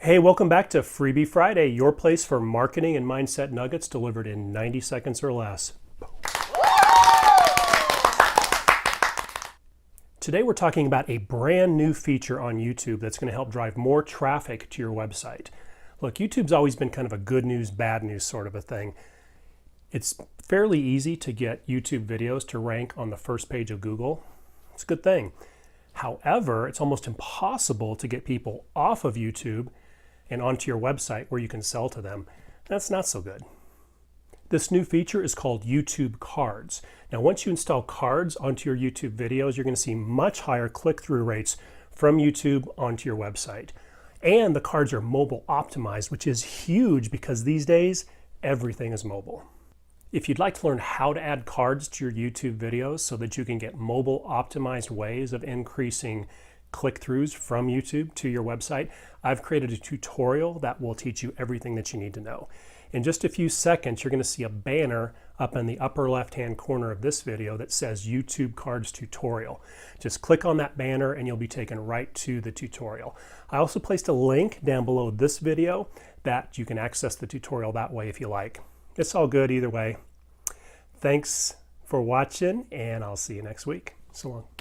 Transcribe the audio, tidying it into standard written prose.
Hey, welcome back to Freebie Friday, your place for marketing and mindset nuggets delivered in 90 seconds or less. Today we're talking about a brand new feature on YouTube that's going to help drive more traffic to your website. Look, YouTube's always been kind of a good news, bad news sort of a thing. It's fairly easy to get YouTube videos to rank on the first page of Google. It's a good thing. However, it's almost impossible to get people off of YouTube and onto your website where you can sell to them. That's not so good. This new feature is called YouTube Cards. Now, once you install cards onto your YouTube videos, you're going to see much higher click-through rates from YouTube onto your website. And the cards are mobile optimized, which is huge because these days, everything is mobile. If you'd like to learn how to add cards to your YouTube videos so that you can get mobile optimized ways of increasing click-throughs from YouTube to your website, I've created a tutorial that will teach you everything that you need to know. In just a few seconds, you're going to see a banner up in the upper left-hand corner of this video that says YouTube Cards Tutorial. Just click on that banner and you'll be taken right to the tutorial. I also placed a link down below this video that you can access the tutorial that way if you like. It's all good either way. Thanks for watching, and I'll see you next week. So long.